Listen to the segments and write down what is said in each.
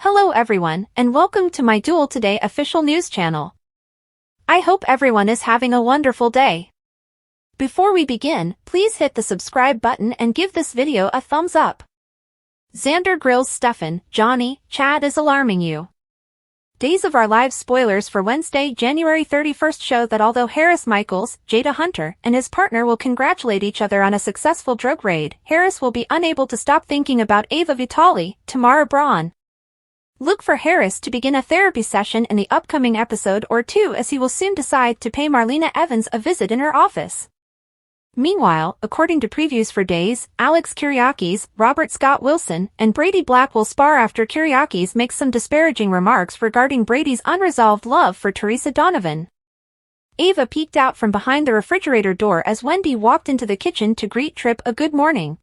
Hello everyone, and welcome to my Duel Today official news channel. I hope everyone is having a wonderful day. Before we begin, please hit the subscribe button and give this video a thumbs up. Xander grills Stefan, Johnny, Chad is alarming you. Days of Our Lives spoilers for Wednesday, January 31st show that although Harris Michaels, Jada Hunter, and his partner will congratulate each other on a successful drug raid, Harris will be unable to stop thinking about Ava Vitali, Tamara Braun. Look for Harris to begin a therapy session in the upcoming episode or two, as he will soon decide to pay Marlena Evans a visit in her office. Meanwhile, according to previews for Days, Alex Kyriakis, Robert Scott Wilson, and Brady Black will spar after Kyriakis makes some disparaging remarks regarding Brady's unresolved love for Teresa Donovan. Ava peeked out from behind the refrigerator door as Wendy walked into the kitchen to greet Tripp a good morning.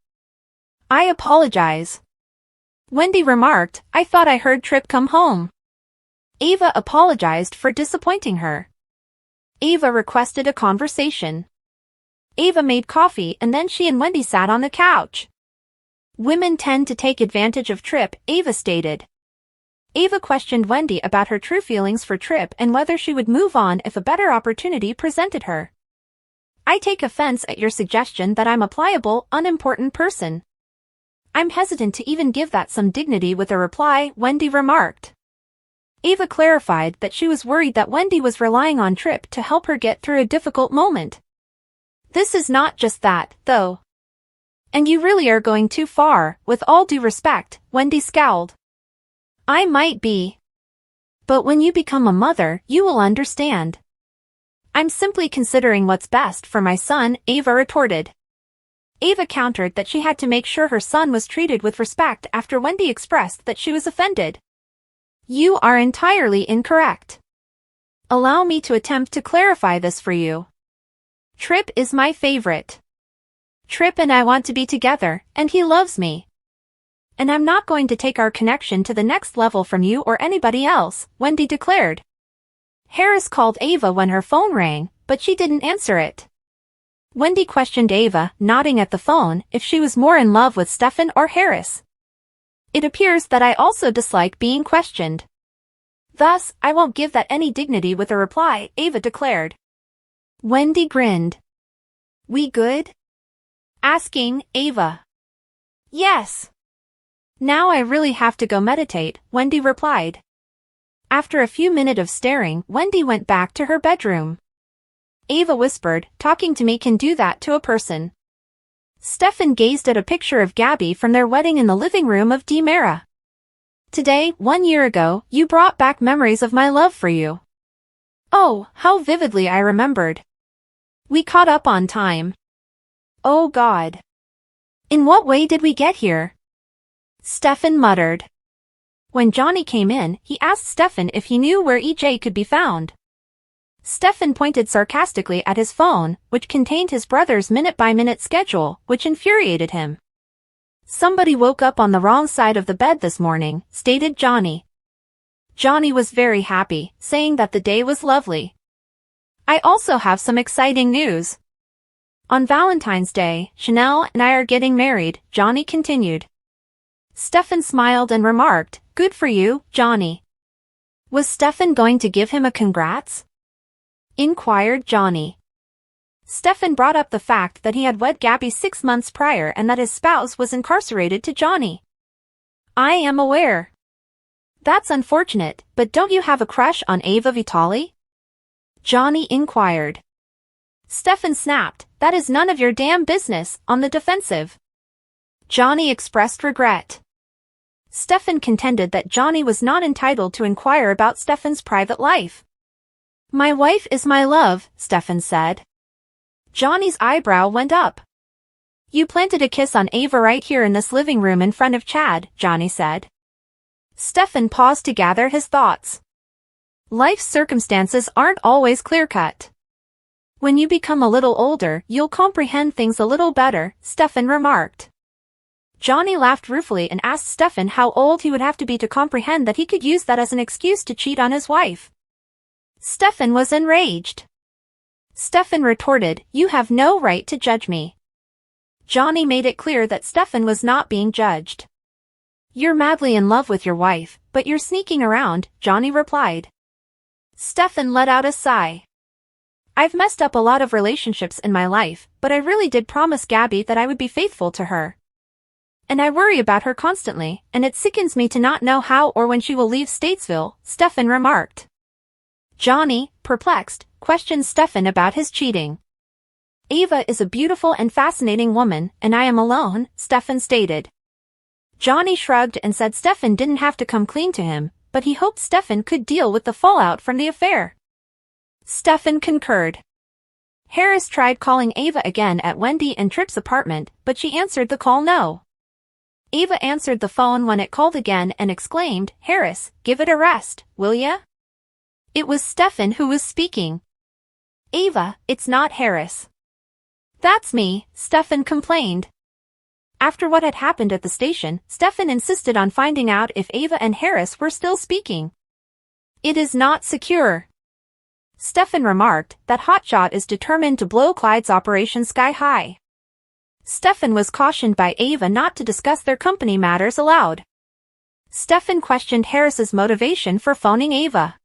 "I apologize," Wendy remarked. "I thought I heard Tripp come home." Ava apologized for disappointing her. Ava requested a conversation. Ava made coffee and then she and Wendy sat on the couch. "Women tend to take advantage of Tripp," Ava stated. Ava questioned Wendy about her true feelings for Tripp and whether she would move on if a better opportunity presented her. "I take offense at your suggestion that I'm a pliable, unimportant person. I'm hesitant to even give that some dignity with a reply," Wendy remarked. Ava clarified that she was worried that Wendy was relying on Tripp to help her get through a difficult moment. "This is not just that, though. And you really are going too far, with all due respect," Wendy scowled. "I might be. But when you become a mother, you will understand. I'm simply considering what's best for my son," Ava retorted. Ava countered that she had to make sure her son was treated with respect after Wendy expressed that she was offended. "You are entirely incorrect. Allow me to attempt to clarify this for you. Tripp is my favorite. Tripp and I want to be together, and he loves me. And I'm not going to take our connection to the next level from you or anybody else," Wendy declared. Harris called Ava when her phone rang, but she didn't answer it. Wendy questioned Ava, nodding at the phone, if she was more in love with Stefan or Harris. "It appears that I also dislike being questioned. Thus, I won't give that any dignity with a reply," Ava declared. Wendy grinned. "We good?" asking Ava. "Yes. Now I really have to go meditate," Wendy replied. After a few minutes of staring, Wendy went back to her bedroom. Ava whispered, "Talking to me can do that to a person." Stefan gazed at a picture of Gabby from their wedding in the living room of Demera. "Today, 1 year ago, you brought back memories of my love for you. Oh, how vividly I remembered. We caught up on time. Oh God. In what way did we get here?" Stefan muttered. When Johnny came in, he asked Stefan if he knew where EJ could be found. Stefan pointed sarcastically at his phone, which contained his brother's minute-by-minute schedule, which infuriated him. "Somebody woke up on the wrong side of the bed this morning," stated Johnny. Johnny was very happy, saying that the day was lovely. "I also have some exciting news. On Valentine's Day, Chanel and I are getting married," Johnny continued. Stefan smiled and remarked, "Good for you, Johnny." Was Stefan going to give him a congrats? Inquired Johnny. Stefan brought up the fact that he had wed Gabby 6 months prior and that his spouse was incarcerated to Johnny. "I am aware. That's unfortunate, but don't you have a crush on Ava Vitali?" Johnny inquired. Stefan snapped, "That is none of your damn business," on the defensive. Johnny expressed regret. Stefan contended that Johnny was not entitled to inquire about Stefan's private life. "My wife is my love," Stefan said. Johnny's eyebrow went up. "You planted a kiss on Ava right here in this living room in front of Chad," Johnny said. Stefan paused to gather his thoughts. Life's circumstances aren't always clear-cut. When you become a little older, you'll comprehend things a little better, Stefan remarked. Johnny laughed ruefully and asked Stefan how old he would have to be to comprehend that he could use that as an excuse to cheat on his wife. Stefan was enraged. Stefan retorted, "You have no right to judge me." Johnny made it clear that Stefan was not being judged. You're madly in love with your wife, but you're sneaking around, Johnny replied. Stefan let out a sigh. I've messed up a lot of relationships in my life, but I really did promise Gabby that I would be faithful to her. And I worry about her constantly, and it sickens me to not know how or when she will leave Statesville, Stefan remarked. Johnny, perplexed, questioned Stefan about his cheating. Ava is a beautiful and fascinating woman, and I am alone, Stefan stated. Johnny shrugged and said Stefan didn't have to come clean to him, but he hoped Stefan could deal with the fallout from the affair. Stefan concurred. Harris tried calling Ava again at Wendy and Tripp's apartment, but she answered the call no. Ava answered the phone when it called again and exclaimed, Harris, give it a rest, will ya? It was Stefan who was speaking. Ava, it's not Harris. That's me, Stefan complained. After what had happened at the station, Stefan insisted on finding out if Ava and Harris were still speaking. It is not secure. Stefan remarked that Hotshot is determined to blow Clyde's operation sky high. Stefan was cautioned by Ava not to discuss their company matters aloud. Stefan questioned Harris's motivation for phoning Ava.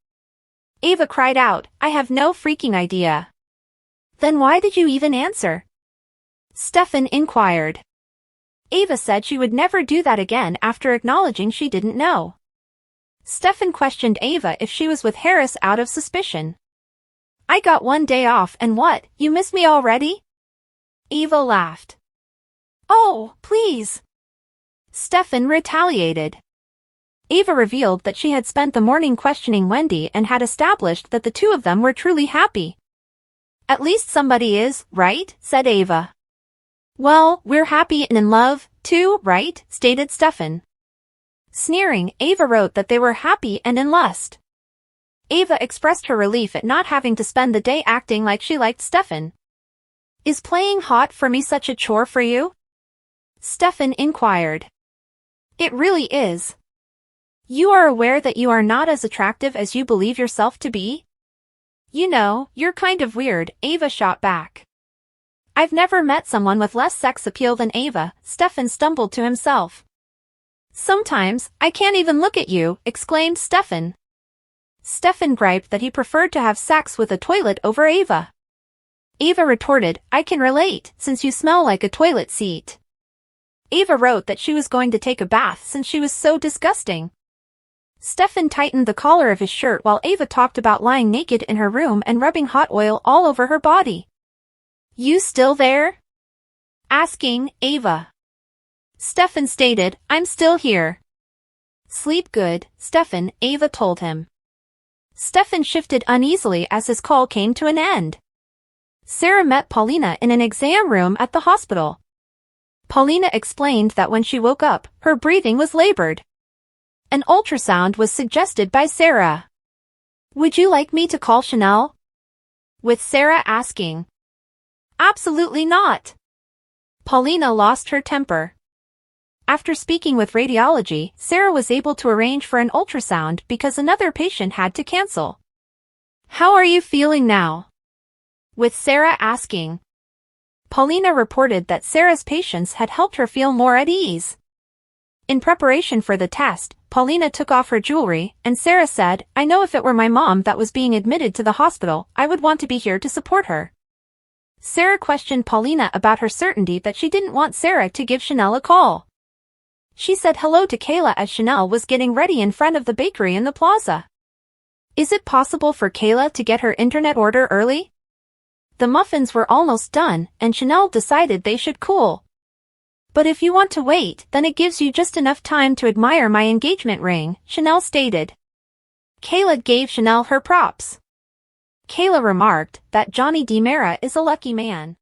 Ava cried out, I have no freaking idea. Then why did you even answer? Stefan inquired. Ava said she would never do that again after acknowledging she didn't know. Stefan questioned Ava if she was with Harris out of suspicion. I got one day off and what, you miss me already? Ava laughed. Oh, please. Stefan retaliated. Ava revealed that she had spent the morning questioning Wendy and had established that the two of them were truly happy. At least somebody is, right? Said Ava. Well, we're happy and in love, too, right? Stated Stefan. Sneering, Ava wrote that they were happy and in lust. Ava expressed her relief at not having to spend the day acting like she liked Stefan. Is playing hot for me such a chore for you? Stefan inquired. It really is. You are aware that you are not as attractive as you believe yourself to be? You know, you're kind of weird, Ava shot back. I've never met someone with less sex appeal than Ava, Stefan stumbled to himself. Sometimes, I can't even look at you, exclaimed Stefan. Stefan griped that he preferred to have sex with a toilet over Ava. Ava retorted, I can relate, since you smell like a toilet seat. Ava wrote that she was going to take a bath since she was so disgusting. Stefan tightened the collar of his shirt while Ava talked about lying naked in her room and rubbing hot oil all over her body. You still there? Asking, Ava. Stefan stated, I'm still here. Sleep good, Stefan, Ava told him. Stefan shifted uneasily as his call came to an end. Sarah met Paulina in an exam room at the hospital. Paulina explained that when she woke up, her breathing was labored. An ultrasound was suggested by Sarah. Would you like me to call Chanel? With Sarah asking. Absolutely not. Paulina lost her temper. After speaking with radiology, Sarah was able to arrange for an ultrasound because another patient had to cancel. How are you feeling now? With Sarah asking. Paulina reported that Sarah's patients had helped her feel more at ease. In preparation for the test, Paulina took off her jewelry, and Sarah said, I know if it were my mom that was being admitted to the hospital, I would want to be here to support her. Sarah questioned Paulina about her certainty that she didn't want Sarah to give Chanel a call. She said hello to Kayla as Chanel was getting ready in front of the bakery in the plaza. Is it possible for Kayla to get her internet order early? The muffins were almost done, and Chanel decided they should cool. But if you want to wait, then it gives you just enough time to admire my engagement ring, Chanel stated. Kayla gave Chanel her props. Kayla remarked that Johnny DiMera is a lucky man.